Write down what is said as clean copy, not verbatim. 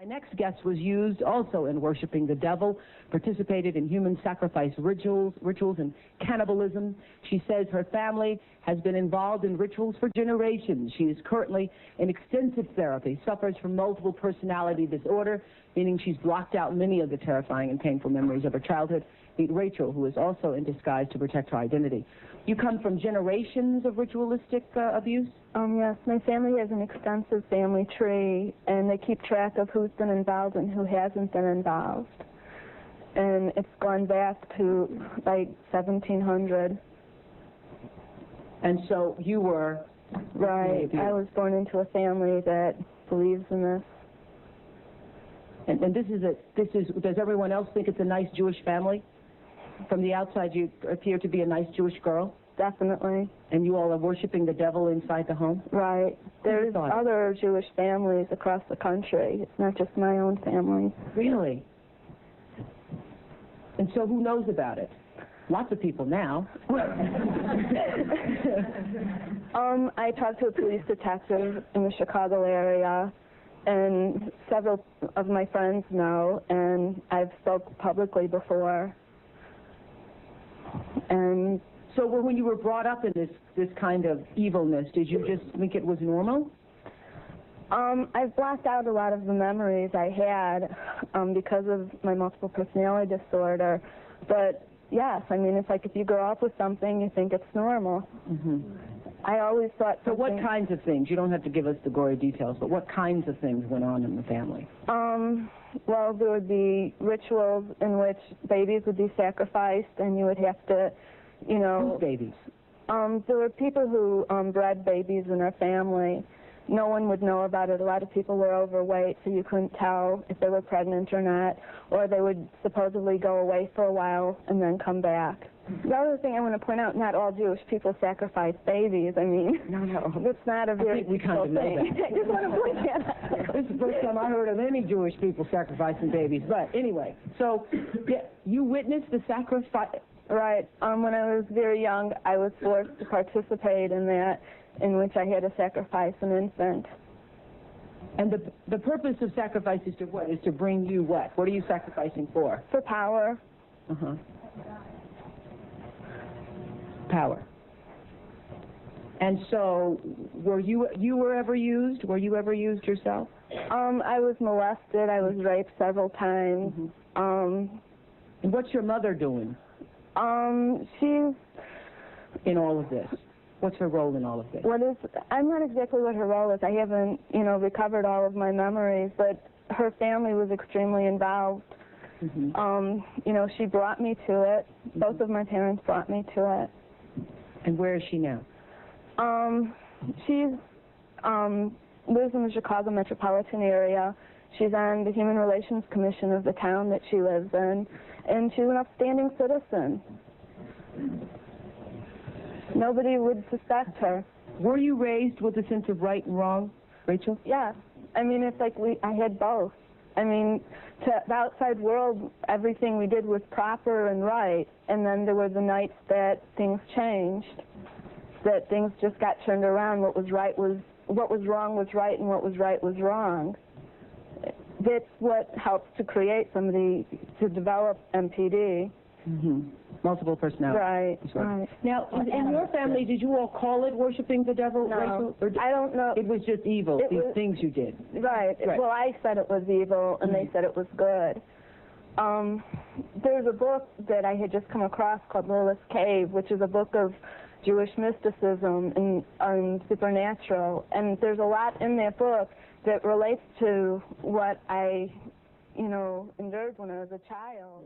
My next guest was used also in worshiping the devil, participated in human sacrifice rituals and cannibalism. She says her family has been involved in rituals for generations. She is currently in extensive therapy, suffers from multiple personality disorder, meaning she's blocked out many of the terrifying and painful memories of her childhood. Meet Rachel, who is also in disguise to protect her identity. You come from generations of ritualistic abuse? Yes, my family has an extensive family tree, and they keep track of who's been involved and who hasn't been involved. And it's gone back to, like, 1700. And so you were... Right. I was born into a family that believes in this. And does everyone else think it's a nice Jewish family? From the outside, you appear to be a nice Jewish girl? Definitely. And you all are worshiping the devil inside the home? Right. There's other Jewish families across the country. It's not just my own family. Really? And so who knows about it? Lots of people now. I talked to a police detective in the Chicago area, and several of my friends know, and I've spoke publicly before. And so when you were brought up in this kind of evilness, did you just think it was normal? I've blocked out a lot of the memories I had because of my multiple personality disorder. But yes, I mean, it's like if you grow up with something, you think it's normal. Mm-hmm. I always thought something... So what kinds of things? You don't have to give us the gory details, but what kinds of things went on in the family? Well, there would be rituals in which babies would be sacrificed, and you would have to, you know... Whose babies? There were people who bred babies in their family. No one would know about it. A lot of people were overweight, so you couldn't tell if they were pregnant or not, or they would supposedly go away for a while and then come back. The other thing I want to point out, not all Jewish people sacrifice babies. I mean, no. It's not a very we kind of know thing. That. I just want to point that out. This is the first time I heard of any Jewish people sacrificing babies. But anyway, so you witnessed the sacrifice? Right. When I was very young, I was forced to participate in that, in which I had to sacrifice an infant. And the purpose of sacrifice is to what? Is to bring you what? What are you sacrificing for? For power. Uh-huh. Power. And so, were you ever used? Were you ever used yourself? I was molested. I was raped several times. Mm-hmm. And what's your mother doing? She's... In all of this? What's her role in all of this? I'm not exactly what her role is. I haven't, recovered all of my memories, but her family was extremely involved. Mm-hmm. She brought me to it. Mm-hmm. Both of my parents brought me to it. And where is she now? She lives in the Chicago metropolitan area. She's on the Human Relations Commission of the town that she lives in, and she's an upstanding citizen. Nobody would suspect her. Were you raised with a sense of right and wrong, Rachel? Yeah. I mean, it's like I had both. I mean, to the outside world, everything we did was proper and right, and then there were the nights that things changed, that things just got turned around. What was wrong was right, and what was right was wrong. That's what helps to create somebody to develop MPD. Mm-hmm. Multiple personality. Right. Now, in your family, did you all call it worshiping the devil? No, Rachel? Or I don't know. It was just evil, these things you did. Right. Well, I said it was evil, and they said it was good. There's a book that I had just come across called Lilith's Cave, which is a book of Jewish mysticism and supernatural, and there's a lot in that book that relates to what I, endured when I was a child.